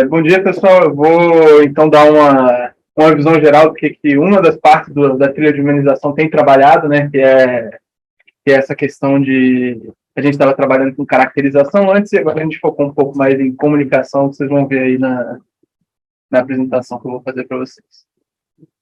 Bom dia, pessoal. Eu vou então dar uma visão geral do que uma das partes da trilha de humanização tem trabalhado, né? Que é essa questão de a gente estava trabalhando com caracterização antes e agora a gente focou um pouco mais em comunicação, que vocês vão ver aí na apresentação que eu vou fazer para vocês.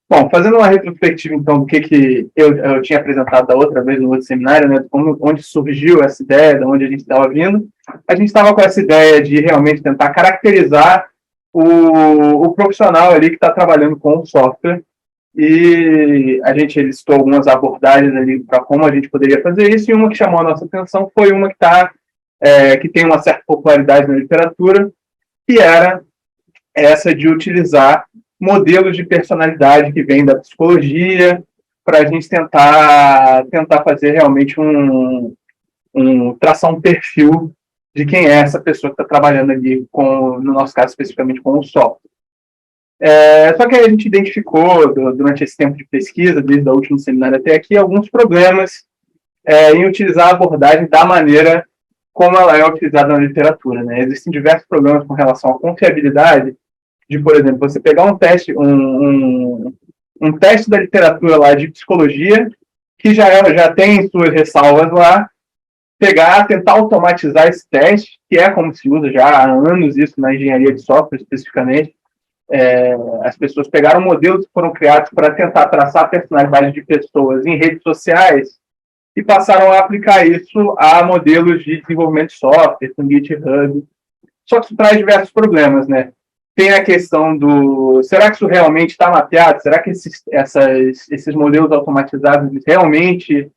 Bom, fazendo uma retrospectiva então do que eu tinha apresentado da outra vez no outro seminário, né? Onde surgiu essa ideia, de onde a gente estava vindo. A gente estava com essa ideia de realmente tentar caracterizar o profissional ali que está trabalhando com o software, e a gente listou algumas abordagens ali para como a gente poderia fazer isso, e uma que chamou a nossa atenção foi uma que tem uma certa popularidade na literatura, que era essa de utilizar modelos de personalidade que vêm da psicologia para a gente tentar fazer realmente traçar um perfil de quem é essa pessoa que está trabalhando ali, no nosso caso especificamente com o software. Só que a gente identificou, durante esse tempo de pesquisa, desde o último seminário até aqui, alguns problemas em utilizar a abordagem da maneira como ela é utilizada na literatura, né? Existem diversos problemas com relação à confiabilidade de, por exemplo, você pegar um teste da literatura lá de psicologia, que já tem suas ressalvas lá, tentar automatizar esse teste, que é como se usa já há anos isso na engenharia de software, especificamente. As pessoas pegaram modelos que foram criados para tentar traçar a personalidade de pessoas em redes sociais e passaram a aplicar isso a modelos de desenvolvimento de software, com GitHub. Só que isso traz diversos problemas, né? Tem a questão será que isso realmente está mapeado? Será que esses modelos automatizados realmente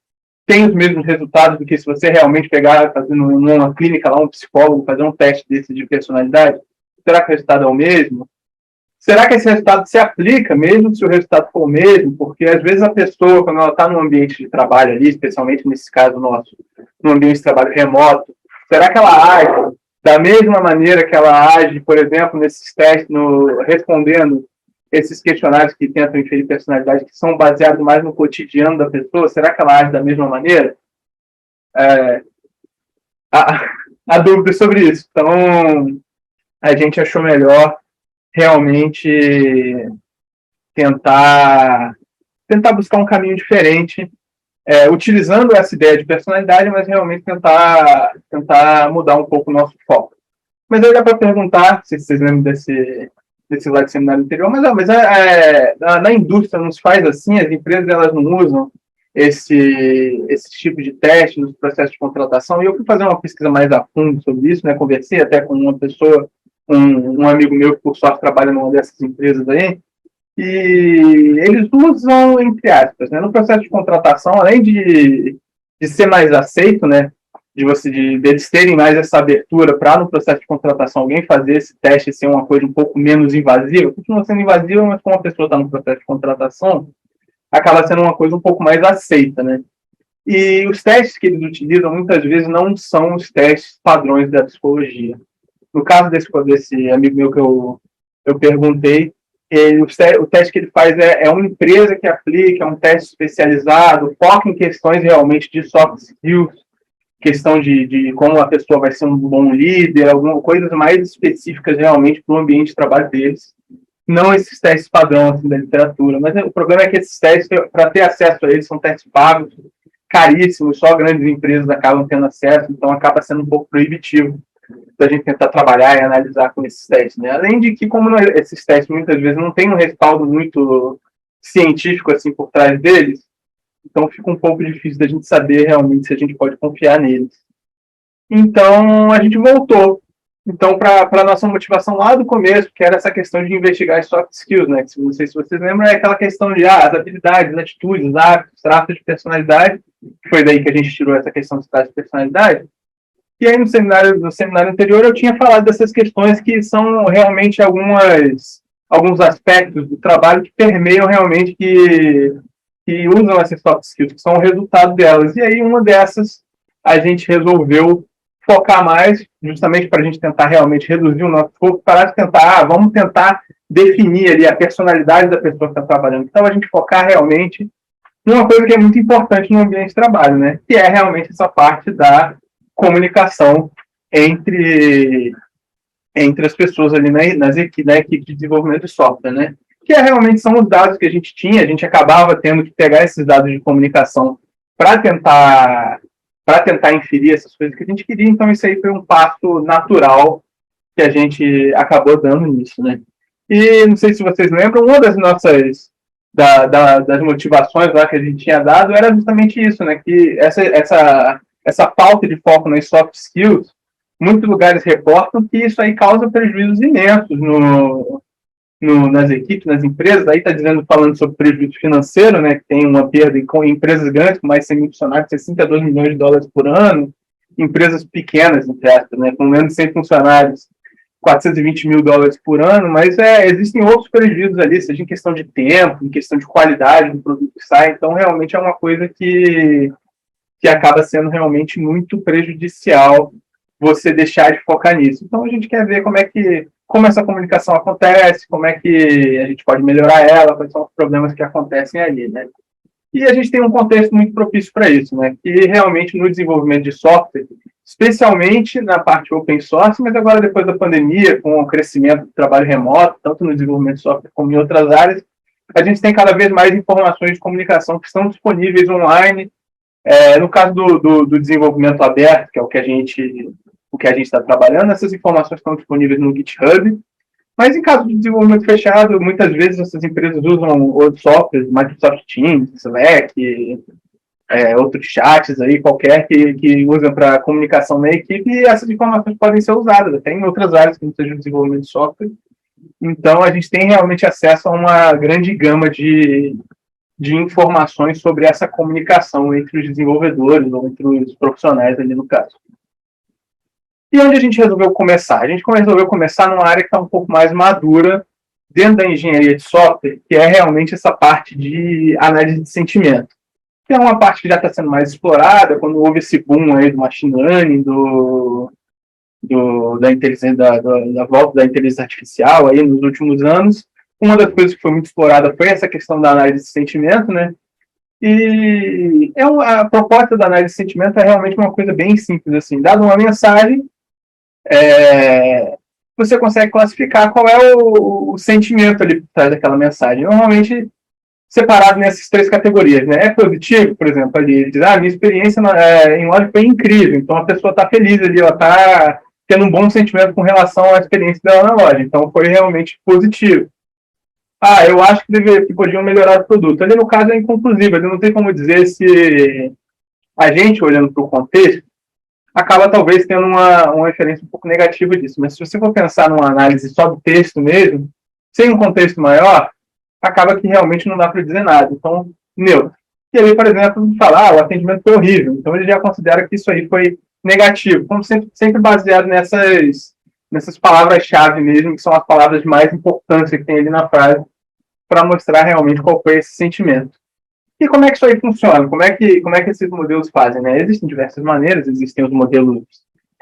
têm os mesmos resultados do que se você realmente pegar, fazendo numa clínica lá, um psicólogo, fazer um teste desse de personalidade? Será que o resultado é o mesmo? Será que esse resultado se aplica, mesmo se o resultado for o mesmo? Porque, às vezes, a pessoa, quando ela está no ambiente de trabalho ali, especialmente nesse caso nosso, no ambiente de trabalho remoto, será que ela age da mesma maneira que ela age, por exemplo, nesses testes, respondendo esses questionários que tentam inferir personalidade, que são baseados mais no cotidiano da pessoa? Será que ela age da mesma maneira? Há dúvidas sobre isso. Então, a gente achou melhor realmente tentar buscar um caminho diferente, utilizando essa ideia de personalidade, mas realmente tentar mudar um pouco o nosso foco. Mas aí dá para perguntar, se vocês lembram desse slide do seminário anterior, mas na indústria não se faz assim, as empresas elas não usam esse tipo de teste nos processos de contratação, e eu fui fazer uma pesquisa mais a fundo sobre isso, né? Conversei até com uma pessoa, um amigo meu que por sorte trabalha numa dessas empresas aí, e eles usam, entre aspas, né, no processo de contratação, além de ser mais aceito, né, deles terem mais essa abertura para no processo de contratação alguém fazer esse teste ser uma coisa um pouco menos invasiva, continua sendo invasiva, mas como a pessoa está no processo de contratação, acaba sendo uma coisa um pouco mais aceita, né? E os testes que eles utilizam muitas vezes não são os testes padrões da psicologia. No caso desse amigo meu que eu perguntei, o teste que ele faz é uma empresa que aplica, é um teste especializado, foca em questões realmente de soft skills, questão de como a pessoa vai ser um bom líder, coisas mais específicas realmente para o ambiente de trabalho deles. Não esses testes padrão assim, da literatura, mas o problema é que esses testes, para ter acesso a eles, são testes pagos, caríssimos, só grandes empresas acabam tendo acesso, então acaba sendo um pouco proibitivo da gente tentar trabalhar e analisar com esses testes, né? Além de que, como esses testes muitas vezes não tem um respaldo muito científico assim por trás deles, então fica um pouco difícil da gente saber realmente se a gente pode confiar neles. Então, a gente voltou então para a nossa motivação lá do começo, que era essa questão de investigar as soft skills, né? Que, não sei se vocês lembram, é aquela questão de as habilidades, as atitudes, os hábitos, traços de personalidade, que foi daí que a gente tirou essa questão dos traços de personalidade. E aí, no seminário anterior, eu tinha falado dessas questões que são realmente alguns aspectos do trabalho que permeiam realmente, que usam essas soft skills, que são o resultado delas. E aí, uma dessas, a gente resolveu focar mais, justamente para a gente tentar realmente reduzir o nosso foco, parar de vamos tentar definir ali a personalidade da pessoa que está trabalhando. Então, a gente focar realmente uma coisa que é muito importante no ambiente de trabalho, né? Que é realmente essa parte da comunicação entre, entre as pessoas ali na equipe de desenvolvimento de software, né? Que realmente são os dados que a gente acabava tendo que pegar esses dados de comunicação para tentar inferir essas coisas que a gente queria, então isso aí foi um passo natural que a gente acabou dando nisso, né? E não sei se vocês lembram, uma das nossas das motivações lá que a gente tinha dado era justamente isso, né? Que essa falta de foco nas soft skills, muitos lugares reportam que isso aí causa prejuízos imensos nas equipes, nas empresas. Aí está falando sobre prejuízo financeiro, né? Que tem uma perda em empresas grandes com mais de 100 mil funcionários, 62 milhões de dólares por ano, empresas pequenas, entre aspas, né? Com menos de 100 funcionários, 420 mil dólares por ano, mas existem outros prejuízos ali, seja em questão de tempo, em questão de qualidade do produto que sai, então realmente é uma coisa que acaba sendo realmente muito prejudicial você deixar de focar nisso. Então a gente quer ver como essa comunicação acontece, como é que a gente pode melhorar ela, quais são os problemas que acontecem ali, né? E a gente tem um contexto muito propício para isso, né? Que realmente no desenvolvimento de software, especialmente na parte open source, mas agora depois da pandemia, com o crescimento do trabalho remoto, tanto no desenvolvimento de software como em outras áreas, a gente tem cada vez mais informações de comunicação que estão disponíveis online. No caso do desenvolvimento aberto, que é o que a gente está trabalhando, essas informações estão disponíveis no GitHub. Mas em caso de desenvolvimento fechado, muitas vezes essas empresas usam outros softwares, Microsoft Teams, Slack, outros chats aí, qualquer que usam para comunicação na equipe, e essas informações podem ser usadas até em outras áreas que não sejam desenvolvimento de software. Então, a gente tem realmente acesso a uma grande gama de informações sobre essa comunicação entre os desenvolvedores ou entre os profissionais ali no caso. E onde a gente resolveu começar? A gente resolveu começar numa área que está um pouco mais madura dentro da engenharia de software, que é realmente essa parte de análise de sentimento. Que é uma parte que já está sendo mais explorada, quando houve esse boom aí do machine learning, da inteligência, da volta da inteligência artificial aí nos últimos anos. Uma das coisas que foi muito explorada foi essa questão da análise de sentimento, né? E a proposta da análise de sentimento é realmente uma coisa bem simples, assim. Dada uma mensagem, você consegue classificar qual é o sentimento ali por trás daquela mensagem. Normalmente separado nessas três categorias, né? É positivo, por exemplo, ali diz, minha experiência em loja foi incrível, então a pessoa está feliz ali, ela está tendo um bom sentimento com relação à experiência dela na loja, então foi realmente positivo. Eu acho que podiam melhorar o produto. Ali no caso é inconclusivo, ali não tem como dizer se a gente, olhando para o contexto, acaba talvez tendo uma referência um pouco negativa disso. Mas se você for pensar numa análise só do texto mesmo, sem um contexto maior, acaba que realmente não dá para dizer nada. Então, neutro. E aí, por exemplo, falar, o atendimento foi horrível. Então, ele já considera que isso aí foi negativo. Como sempre baseado nessas palavras-chave mesmo, que são as palavras de mais importância que tem ali na frase, para mostrar realmente qual foi esse sentimento. E como é que isso aí funciona? Como é que esses modelos fazem, né? Existem diversas maneiras, existem os modelos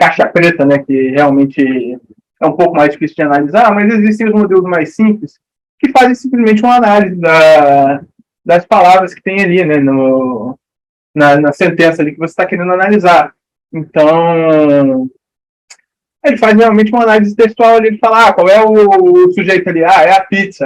caixa preta, né, que realmente é um pouco mais difícil de analisar, mas existem os modelos mais simples, que fazem simplesmente uma análise das palavras que tem ali, né, na sentença ali que você está querendo analisar. Então, ele faz realmente uma análise textual ali, ele fala, qual é o sujeito ali? É a pizza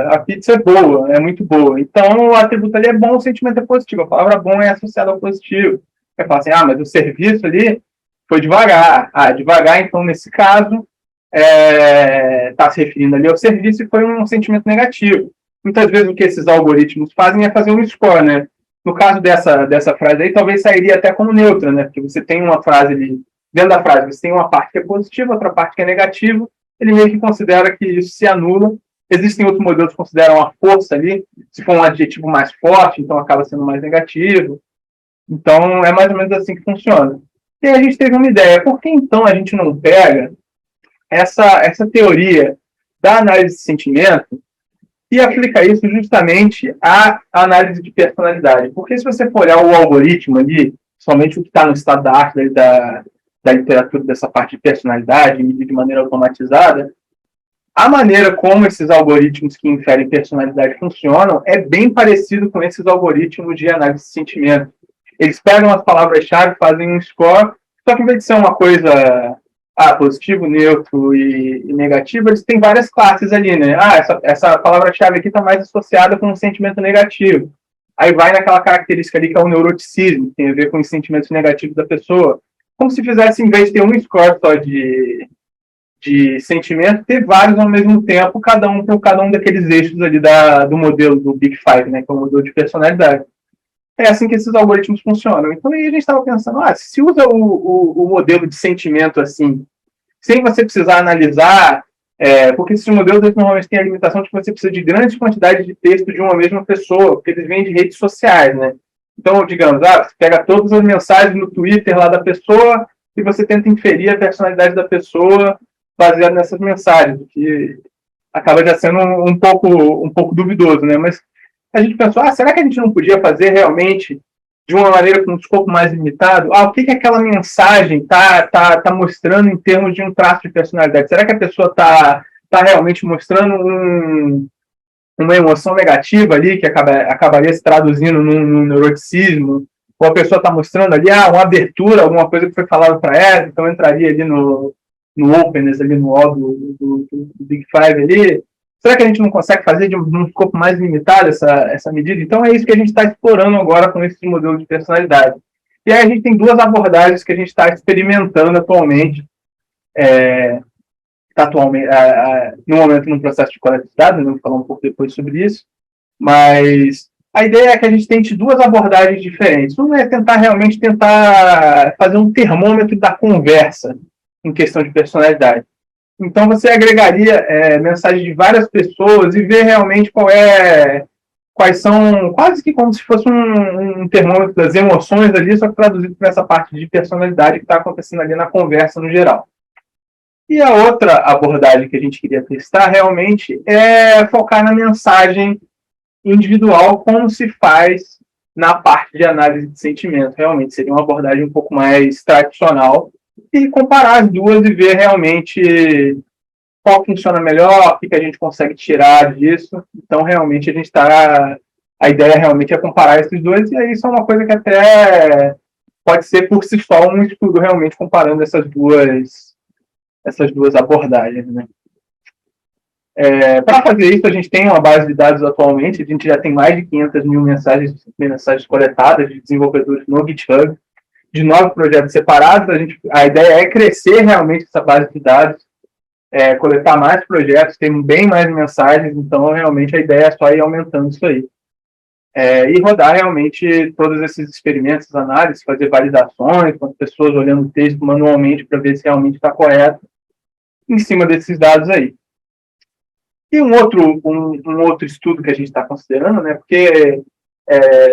é boa, é muito boa. Então, o atributo ali é bom, o sentimento é positivo, a palavra bom é associada ao positivo. Vai falar assim, mas o serviço ali foi devagar. Devagar, então, nesse caso, está se referindo ali ao serviço e foi um sentimento negativo. Muitas vezes o que esses algoritmos fazem é fazer um score, né? No caso dessa frase aí, talvez sairia até como neutra, né? Porque você tem uma frase ali, dentro da frase, você tem uma parte que é positiva, outra parte que é negativa, ele meio que considera que isso se anula. Existem outros modelos que consideram a força ali, se for um adjetivo mais forte, então acaba sendo mais negativo. Então, é mais ou menos assim que funciona. E aí a gente teve uma ideia, por que então a gente não pega essa teoria da análise de sentimento e aplica isso justamente à análise de personalidade? Porque se você for olhar o algoritmo ali, somente o que está no estado da arte da literatura dessa parte de personalidade, medido de maneira automatizada, A maneira como esses algoritmos que inferem personalidade funcionam é bem parecido com esses algoritmos de análise de sentimento. Eles pegam as palavras-chave, fazem um score, só que em vez de ser uma coisa positivo, neutro e negativo, eles têm várias classes ali, né? Essa palavra-chave aqui está mais associada com um sentimento negativo. Aí vai naquela característica ali que é o neuroticismo, que tem a ver com os sentimentos negativos da pessoa. Como se fizesse, em vez de ter um score só de sentimento, ter vários ao mesmo tempo, cada um daqueles eixos ali do modelo do Big Five, né, que é o modelo de personalidade. É assim que esses algoritmos funcionam. Então aí a gente estava pensando, se usa o modelo de sentimento assim, sem você precisar analisar, porque esses modelos normalmente têm a limitação de que você precisa de grandes quantidades de texto de uma mesma pessoa, porque eles vêm de redes sociais, né? Então, digamos, você pega todas as mensagens no Twitter lá da pessoa e você tenta inferir a personalidade da pessoa baseado nessas mensagens, o que acaba já sendo um pouco duvidoso, né? Mas a gente pensou, será que a gente não podia fazer realmente de uma maneira com um escopo mais limitado? O que aquela mensagem tá mostrando em termos de um traço de personalidade? Será que a pessoa tá realmente mostrando uma emoção negativa ali que acabaria se traduzindo num neuroticismo? Ou a pessoa está mostrando ali uma abertura, alguma coisa que foi falada para ela, então entraria ali no openness, ali no O do Big Five ali. Será que a gente não consegue fazer de um escopo mais limitado essa medida? Então é isso que a gente está explorando agora com esse modelo de personalidade. E aí a gente tem duas abordagens que a gente está experimentando atualmente, no momento num processo de coleta de dados, vamos falar um pouco depois sobre isso, mas a ideia é que a gente tente duas abordagens diferentes. Uma é tentar fazer um termômetro da conversa em questão de personalidade. Então, você agregaria mensagens de várias pessoas e ver realmente quais são, quase que como se fosse um termômetro das emoções ali, só que traduzido para essa parte de personalidade que está acontecendo ali na conversa no geral. E a outra abordagem que a gente queria testar realmente é focar na mensagem individual, como se faz na parte de análise de sentimento. Realmente seria uma abordagem um pouco mais tradicional e comparar as duas e ver realmente qual funciona melhor, o que a gente consegue tirar disso. Então, realmente, a ideia realmente é comparar esses dois, e aí isso é uma coisa que até pode ser por si só um estudo realmente comparando essas duas abordagens, né? Para fazer isso, a gente tem uma base de dados atualmente, a gente já tem mais de 500 mil mensagens coletadas de desenvolvedores no GitHub, de 9 projetos separados. A ideia é crescer realmente essa base de dados, coletar mais projetos, ter bem mais mensagens, então realmente a ideia é só ir aumentando isso aí. E rodar realmente todos esses experimentos, análises, fazer validações com as pessoas olhando o texto manualmente para ver se realmente está correto em cima desses dados aí. E um outro estudo que a gente está considerando, né, porque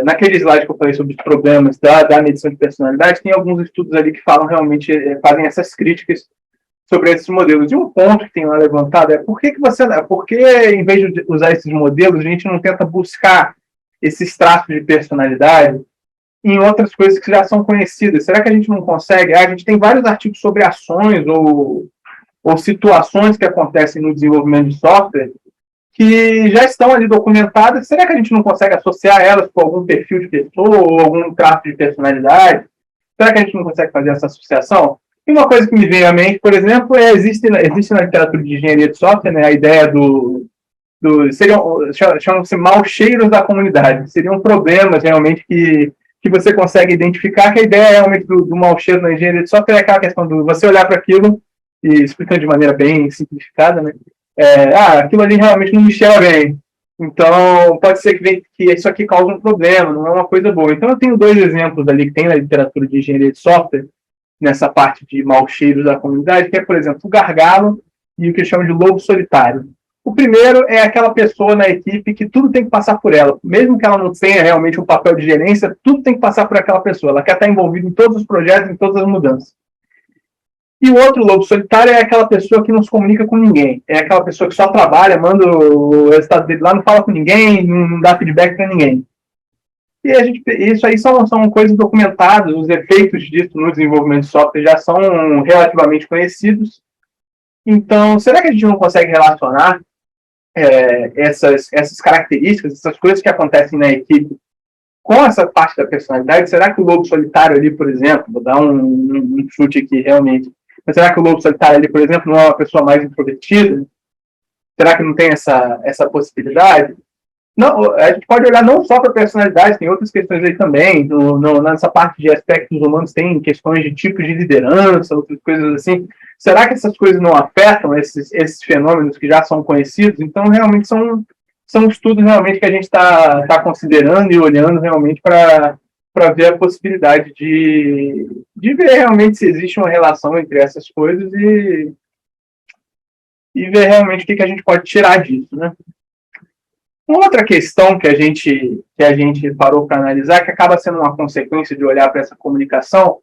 naquele slide que eu falei sobre os problemas da medição de personalidade, tem alguns estudos ali que falam realmente, fazem essas críticas sobre esses modelos. E um ponto que tem lá levantado é por que em vez de usar esses modelos, a gente não tenta buscar esses traços de personalidade em outras coisas que já são conhecidas? Será que a gente não consegue? A gente tem vários artigos sobre ações ou situações que acontecem no desenvolvimento de software que já estão ali documentadas. Será que a gente não consegue associar elas com algum perfil de pessoa ou algum traço de personalidade? Será que a gente não consegue fazer essa associação? E uma coisa que me vem à mente, por exemplo, existe na literatura de engenharia de software, né, a ideia chamam-se mau cheiros da comunidade. Seriam problemas realmente que você consegue identificar, que a ideia realmente do mau cheiro na engenharia de software é aquela questão de você olhar para aquilo, e explicando de maneira bem simplificada, né, aquilo ali realmente não me cheira bem. Então, pode ser que isso aqui cause um problema, não é uma coisa boa. Então, eu tenho 2 exemplos ali que tem na literatura de engenharia de software, nessa parte de mau cheiro da comunidade, que é, por exemplo, o gargalo e o que chamam de lobo solitário. O primeiro é aquela pessoa na equipe que tudo tem que passar por ela. Mesmo que ela não tenha realmente um papel de gerência, tudo tem que passar por aquela pessoa. Ela quer estar envolvida em todos os projetos, em todas as mudanças. E o outro lobo solitário é aquela pessoa que não se comunica com ninguém. É aquela pessoa que só trabalha, manda o resultado dele lá, não fala com ninguém, não dá feedback para ninguém. E isso aí são coisas documentadas, os efeitos disso no desenvolvimento de software já são relativamente conhecidos. Então, será que a gente não consegue relacionar essas características, essas coisas que acontecem na equipe com essa parte da personalidade? Será que o lobo solitário ali, por exemplo, vou dar um chute aqui realmente, mas será que o lobo solitário ali, por exemplo, não é uma pessoa mais introvertida? Será que não tem essa possibilidade? Não, a gente pode olhar não só para a personalidade, tem outras questões aí também. Nessa parte de aspectos humanos, tem questões de tipos de liderança, outras coisas assim. Será que essas coisas não afetam esses fenômenos que já são conhecidos? Então, realmente, são estudos realmente que a gente está considerando e olhando realmente para ver a possibilidade de ver realmente se existe uma relação entre essas coisas e ver realmente o que a gente pode tirar disso, né? Uma outra questão que a gente parou para analisar, que acaba sendo uma consequência de olhar para essa comunicação,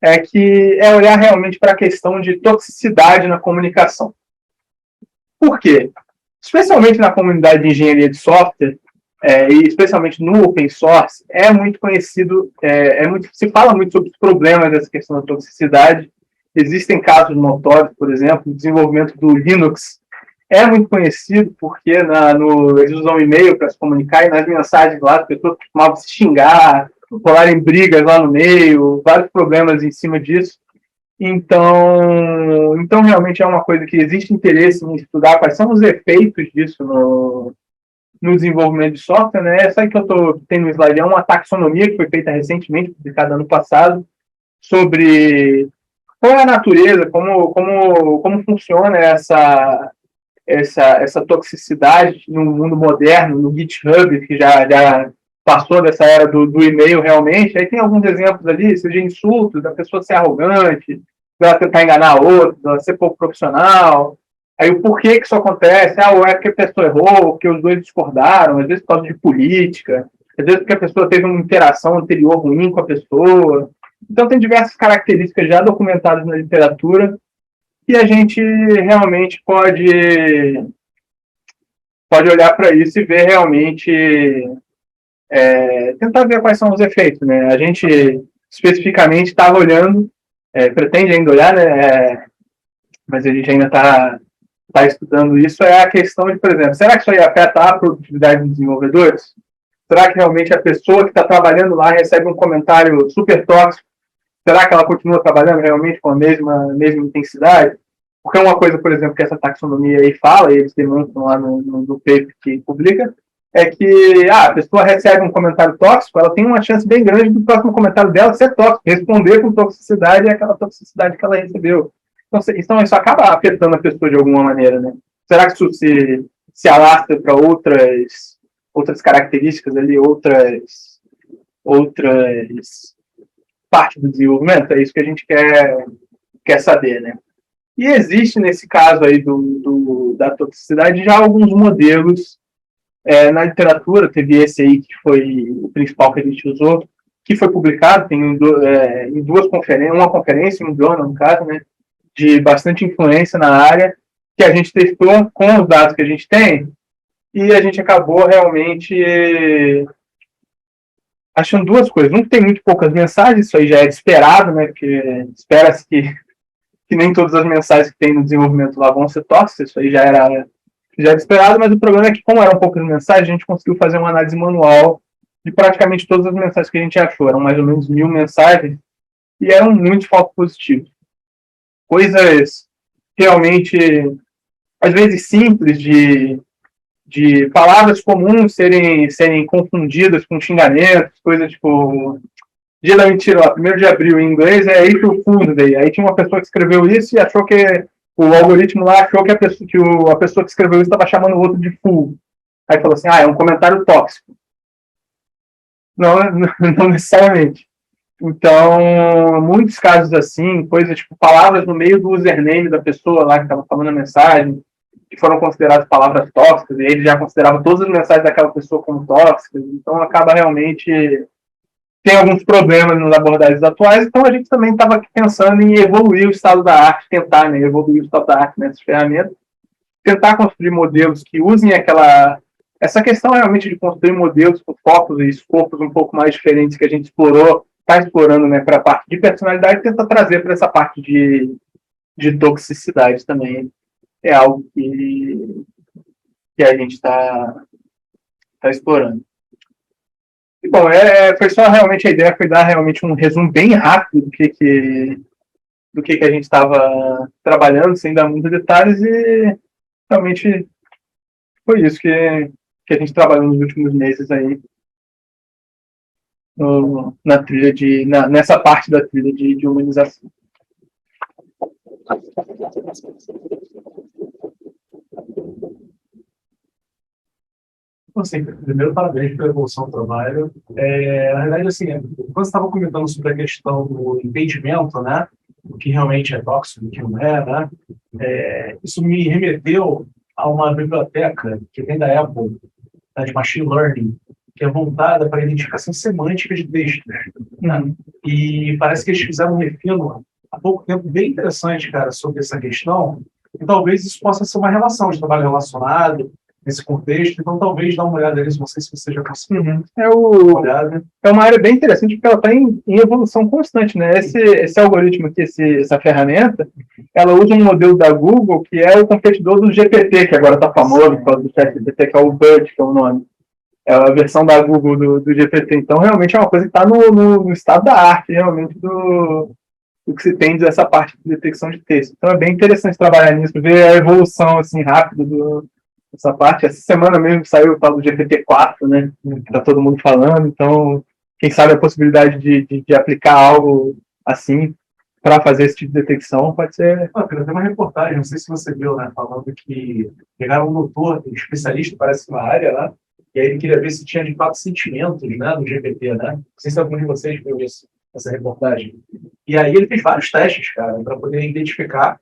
é olhar realmente para a questão de toxicidade na comunicação. Por quê? Especialmente na comunidade de engenharia de software, e especialmente no open source, é muito conhecido, se fala muito sobre os problemas dessa questão da toxicidade. Existem casos notórios, por exemplo, o desenvolvimento do Linux é muito conhecido porque eles usam e-mail para se comunicar, e nas mensagens lá as pessoas costumavam se xingar, rolarem brigas lá no meio, vários problemas em cima disso. Então realmente é uma coisa que existe interesse em estudar quais são os efeitos disso no desenvolvimento de software, né? Essa aí que tenho no slide é uma taxonomia que foi feita recentemente, publicada ano passado, sobre qual é a natureza, como funciona essa toxicidade no mundo moderno, no GitHub, que já passou dessa era do e-mail realmente. Aí tem alguns exemplos ali, seja insultos, da pessoa ser arrogante, dela tentar enganar outro, dela ser pouco profissional. Aí o porquê que isso acontece? Ou é porque a pessoa errou, ou porque os dois discordaram, às vezes por causa de política, às vezes porque a pessoa teve uma interação anterior ruim com a pessoa. Então tem diversas características já documentadas na literatura e a gente realmente pode olhar para isso e ver realmente, tentar ver quais são os efeitos, né? A gente especificamente estava olhando, pretende ainda olhar, né? Mas a gente ainda está estudando isso, é a questão de, por exemplo, será que isso aí afeta a produtividade dos desenvolvedores? Será que realmente a pessoa que está trabalhando lá recebe um comentário super tóxico? Será que ela continua trabalhando realmente com a mesma intensidade? Porque uma coisa, por exemplo, que essa taxonomia aí fala, e eles demonstram lá no paper que publica, é que a pessoa recebe um comentário tóxico, ela tem uma chance bem grande do próximo comentário dela ser tóxico, responder com toxicidade aquela toxicidade que ela recebeu. Então isso acaba afetando a pessoa de alguma maneira, né? Será que isso se alastra para outras características ali, outras partes do desenvolvimento? É isso que a gente quer saber, né? E existe, nesse caso aí da toxicidade, já alguns modelos na literatura. Teve esse aí que foi o principal que a gente usou, que foi publicado em duas conferências, uma conferência, um journal, no caso, né, de bastante influência na área, que a gente testou com os dados que a gente tem, e a gente acabou realmente achando duas coisas. Um, que tem muito poucas mensagens, isso aí já é esperado, né, porque espera-se que nem todas as mensagens que tem no desenvolvimento lá vão ser tóxicas, isso aí já era esperado, mas o problema é que, como eram poucas mensagens, a gente conseguiu fazer uma análise manual de praticamente todas as mensagens que a gente achou. Eram mais ou menos 1.000 mensagens e eram muito falsos positivos. Coisas realmente, às vezes, simples, de palavras comuns serem confundidas com xingamentos, coisas tipo dia da mentira, ó, 1º de abril em inglês é April Fool's Day. Aí tinha uma pessoa que escreveu isso e achou que o algoritmo lá achou que a pessoa que escreveu isso estava chamando o outro de fool. Aí falou assim, é um comentário tóxico. Não, não necessariamente. Então, muitos casos assim, coisas tipo palavras no meio do username da pessoa lá que estava falando a mensagem, que foram consideradas palavras tóxicas, e ele já considerava todas as mensagens daquela pessoa como tóxicas. Então, acaba realmente tem alguns problemas nas abordagens atuais, então a gente também estava pensando em evoluir o estado da arte, tentar, né, evoluir o estado da arte nessas ferramentas, tentar construir modelos que usem essa questão realmente de construir modelos com focos e escopos um pouco mais diferentes que a gente está explorando, né, para a parte de personalidade, e tenta trazer para essa parte de toxicidade também. é algo que a gente está explorando. E, bom, foi só realmente a ideia, foi dar realmente um resumo bem rápido do que a gente estava trabalhando, sem dar muitos detalhes, e realmente foi isso que a gente trabalhou nos últimos meses aí, nessa parte da trilha de humanização. Assim, primeiro, parabéns pela evolução do trabalho. Na verdade, assim, quando você estava comentando sobre a questão do entendimento, né, o que realmente é tóxico, o que não é, né, isso me remeteu a uma biblioteca que vem da Apple, né, de Machine Learning, que é voltada para a identificação semântica de textos. Né? E parece que eles fizeram um refino há pouco tempo bem interessante, cara, sobre essa questão, e talvez isso possa ser uma relação de trabalho relacionado, nesse contexto, então talvez dá uma olhada nisso, não sei se você já conseguiu É uma área bem interessante porque ela está em evolução constante, né? Esse algoritmo aqui, essa ferramenta, ela usa um modelo da Google que é o competidor do GPT, que agora está famoso por causa do ChatGPT, que é o BERT, que é o nome. É a versão da Google do GPT. Então, realmente é uma coisa que está no estado da arte, realmente, do que se tem dessa parte de detecção de texto. Então, é bem interessante trabalhar nisso, ver a evolução assim rápida essa parte. Essa semana mesmo saiu o tal do GPT-4, né? Que tá todo mundo falando. Então, quem sabe a possibilidade de aplicar algo assim para fazer esse tipo de detecção pode ser. Tem uma reportagem, não sei se você viu, né? Falando que pegaram um doutor, um especialista, parece, na área, né? E aí ele queria ver se tinha de fato sentimentos, né? Do GPT, né? Não sei se algum de vocês viu isso, essa reportagem. E aí ele fez vários testes, cara, para poder identificar.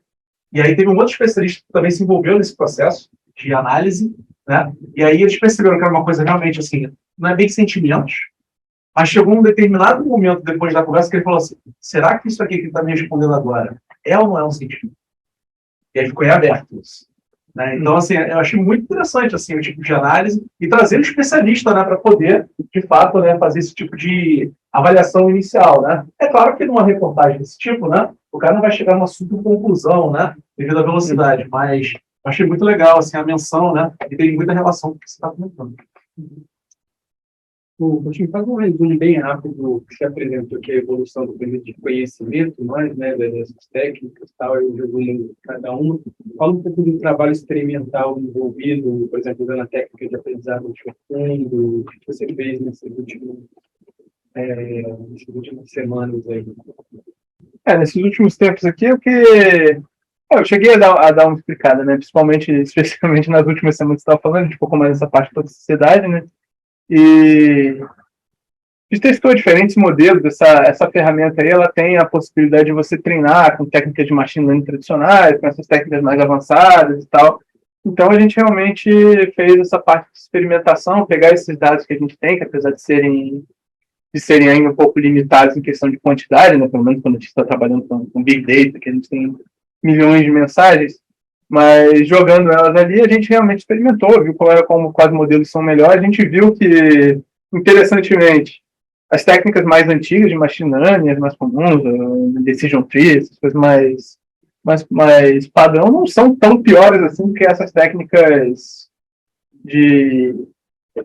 E aí teve um outro especialista que também se envolveu nesse processo de análise, né? E aí eles perceberam que era uma coisa realmente assim, não é bem sentimentos, mas chegou um determinado momento depois da conversa que ele falou assim: será que isso aqui que ele está me respondendo agora é ou não é um sentimento? E aí ficou em aberto isso. Né? Então, assim, eu achei muito interessante assim, o tipo de análise e trazer um especialista, né, para poder, de fato, né, fazer esse tipo de avaliação inicial. Né? É claro que numa reportagem desse tipo, né, o cara não vai chegar a uma super conclusão, né, devido à velocidade, mas eu achei muito legal assim, a menção, né, e tem muita relação com o que você está comentando. Poxa, faz um resumo bem rápido do que você apresentou, que é a evolução do de conhecimento, mais, né, dessas técnicas e tal, eu resumo de cada uma. Fala um pouco do trabalho experimental envolvido, por exemplo, usando a técnica de aprendizado de fundo, o que você fez nessas últimas semanas aí. Nesses últimos tempos aqui, eu cheguei a dar uma explicada, né? Especialmente nas últimas semanas que você estava falando, a gente focou mais nessa parte da sociedade, né? E a gente testou diferentes modelos. Essa ferramenta aí, ela tem a possibilidade de você treinar com técnicas de machine learning tradicionais, com essas técnicas mais avançadas e tal. Então, a gente realmente fez essa parte de experimentação, pegar esses dados que a gente tem, que apesar de serem ainda um pouco limitados em questão de quantidade, né? Pelo menos quando a gente está trabalhando com Big Data, que a gente tem milhões de mensagens, mas jogando elas ali, a gente realmente experimentou, viu quais modelos são melhores. A gente viu que, interessantemente, as técnicas mais antigas de machine learning, as mais comuns, decision trees, essas coisas mais padrão, não são tão piores assim que essas técnicas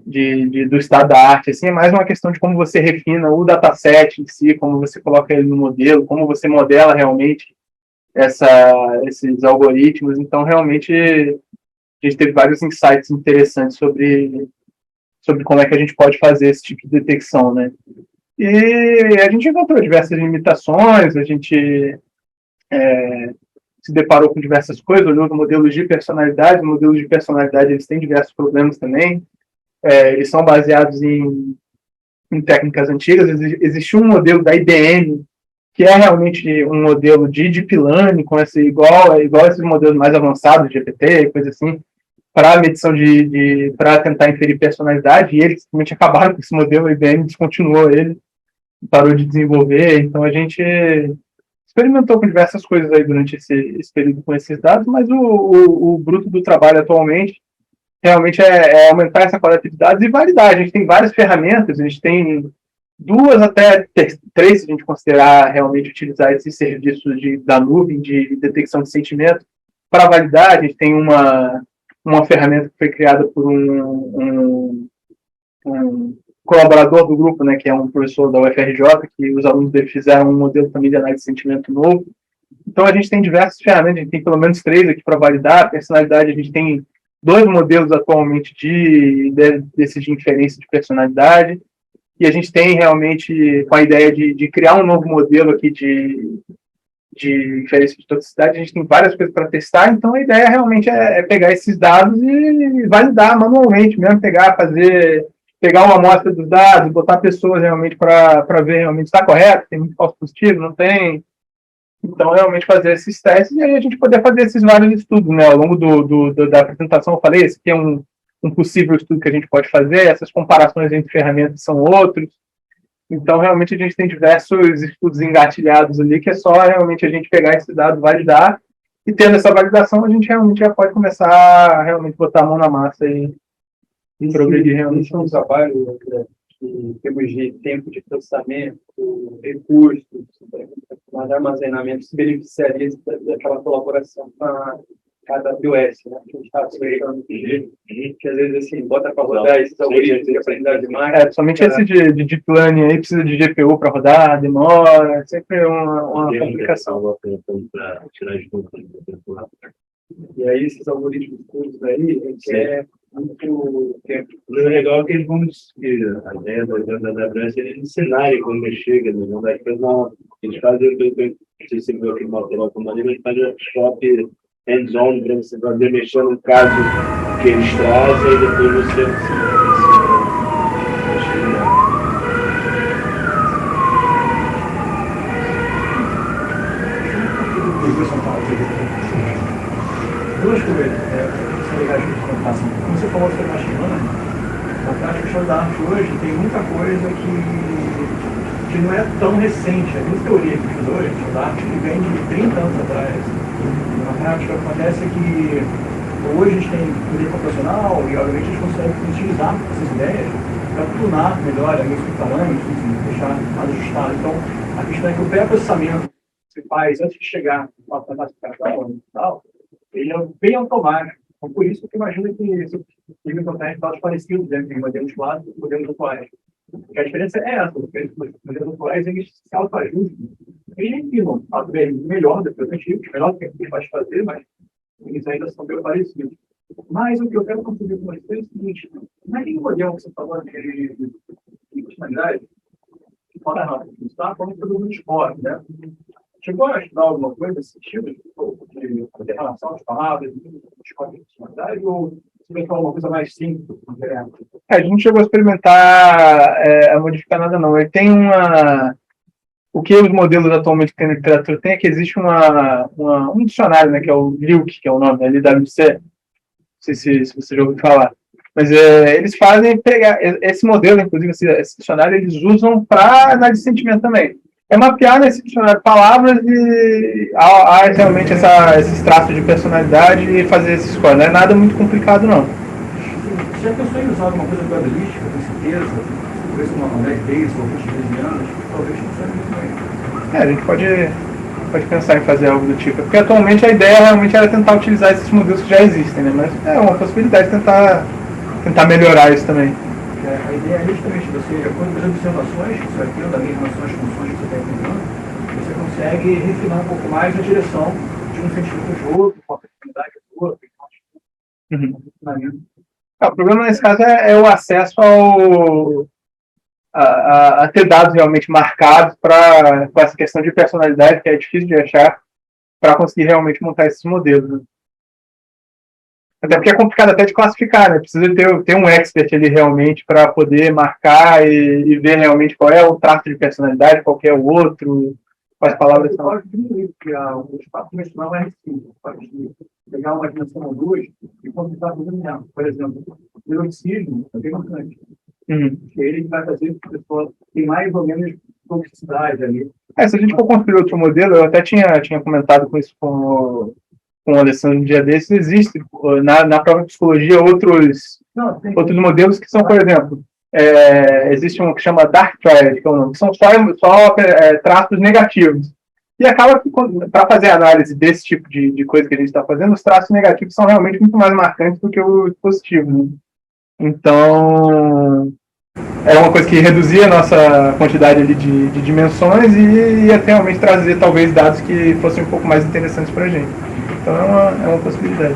do estado da arte. Assim, é mais uma questão de como você refina o dataset em si, como você coloca ele no modelo, como você modela realmente esses algoritmos. Então, realmente, a gente teve vários insights interessantes sobre como é que a gente pode fazer esse tipo de detecção, né? E a gente encontrou diversas limitações, a gente se deparou com diversas coisas, olhou modelos de personalidade. Os modelos de personalidade, eles têm diversos problemas também. Eles são baseados em técnicas antigas. Existe um modelo da IBM que é realmente um modelo de deep learning, igual a esses modelos mais avançados, GPT, coisa assim, para medição para tentar inferir personalidade, e eles simplesmente acabaram com esse modelo. A IBM descontinuou ele, parou de desenvolver. Então a gente experimentou com diversas coisas aí durante esse período com esses dados, mas o bruto do trabalho atualmente realmente é aumentar essa coletividade e validar. A gente tem várias ferramentas, a gente tem 2 até 3, se a gente considerar realmente utilizar esses serviços da nuvem de detecção de sentimento. Para validar, a gente tem uma ferramenta que foi criada por um colaborador do grupo, né, que é um professor da UFRJ, que os alunos dele fizeram um modelo também de análise de sentimento novo. Então, a gente tem diversas ferramentas, a gente tem pelo menos 3 aqui para validar. A personalidade, a gente tem 2 modelos atualmente desses de inferência de personalidade, e a gente tem realmente com a ideia de criar um novo modelo aqui de inferência de toxicidade. A gente tem várias coisas para testar, então a ideia realmente é pegar esses dados e validar manualmente, mesmo pegar uma amostra dos dados, botar pessoas realmente para ver realmente se está correto, tem muito falso positivo, não tem. Então, realmente fazer esses testes e aí a gente poder fazer esses vários estudos, né? Ao longo da apresentação eu falei, esse aqui é um possível estudo que a gente pode fazer, essas comparações entre ferramentas são outros. Então, realmente, a gente tem diversos estudos engatilhados ali, que é só realmente a gente pegar esse dado, validar, e tendo essa validação, a gente realmente já pode começar a realmente botar a mão na massa e progredir realmente. Esse é um trabalho em termos de tempo de processamento, recursos, armazenamento, se beneficiaria daquela colaboração com a AWS, né? Que a gente estava explicando que às vezes assim, bota para rodar esses algoritmos de aprendizagem de máquina. Somente esse de Deep Learning aí precisa de GPU para rodar, demora, é sempre uma complicação. E aí, esses algoritmos todos aí, a gente quer muito tempo. O legal é que eles vão discutir a ideia da AWS, eles ensinarem como chega, né? Não dá para não. Eles fazem o que você viu aqui no material com maneira, eles fazem workshop hands-on para você fazer mexer no caso que eles trazem e depois você duas coisas são legais de computação. Como você falou sobre machine learning, na prática, o show da arte hoje tem muita coisa que não é tão recente. É muita teoria que usa hoje, o show da arte, que vem de 30 anos atrás. Na prática, acontece que hoje a gente tem poder computacional e, obviamente, a gente consegue utilizar essas ideias para tunar melhor os parâmetros, deixar mais ajustado. Então, a questão é que o pré-processamento que se faz antes de chegar na classificação e tal, ele é bem automático. Então, por isso que eu imagino que esse time tem resultados parecidos entre modelos clássicos e modelos atuais. Porque a diferença é essa. Os modelos atuais, eles se autoajustam. Eles ensinam a ver melhor do que os antigos, melhor do que a gente pode fazer, mas eles ainda são bem parecidos. Mas o que eu quero contribuir com vocês é o seguinte: naquele modelo que você falou de personalidade, que fora rápido, você está falando sobre o esporte, né? Chegou a estudar alguma coisa nesse sentido, de relação às palavras, de personalidade, ou você vai falar uma coisa mais simples? A gente chegou a experimentar a modificar nada, não. Ele tem o que os modelos atualmente que tem na literatura tem é que existe um dicionário, né, que é o LIWC, que é o nome, LWC. Não sei se você já ouviu falar. Mas eles fazem pegar esse modelo, inclusive esse dicionário, eles usam para análise de sentimento também. É mapear nesse dicionário palavras e há realmente esses traços de personalidade e fazer esse score. Não é nada muito complicado, não. Já pensou em usar alguma coisa probabilística, com certeza? Talvez uma 10 vezes ou 20 anos, talvez funcione muito bem. A gente pode pensar em fazer algo do tipo. Porque atualmente a ideia realmente era tentar utilizar esses modelos que já existem, né? Mas é uma possibilidade de tentar melhorar isso também. A ideia é justamente você, com as observações que você vai tendo, ali, relação às funções que você está implementando, você consegue refinar um pouco mais a direção de um sentimento de outro, com a personalidade do outro. O problema nesse caso é o acesso a ter dados realmente marcados com essa questão de personalidade, que é difícil de achar, para conseguir realmente montar esses modelos. Né? Até porque é complicado até de classificar, né? Precisa ter um expert ali realmente para poder marcar e ver realmente qual é o traço de personalidade, qual é o outro, quais palavras são. Pode diminuir, porque o espaço dimensional é simples. Pode pegar uma dimensão ou duas e computar tudo mesmo. Por exemplo, o neuroticismo é bem marcante. Ele vai fazer que a pessoa tem mais ou menos toxicidade ali. Se a gente for construir outro modelo, eu até tinha comentado com isso com o Alessandro um dia desses, existe na própria psicologia outros modelos que são, por exemplo, existe um que chama Dark Triad, que é o nome, que são só traços negativos. E acaba que, para fazer análise desse tipo de coisa que a gente está fazendo, os traços negativos são realmente muito mais marcantes do que os positivos. Né? Então, é uma coisa que reduzia a nossa quantidade ali de dimensões e ia realmente trazer, talvez, dados que fossem um pouco mais interessantes para a gente. Então, é uma possibilidade.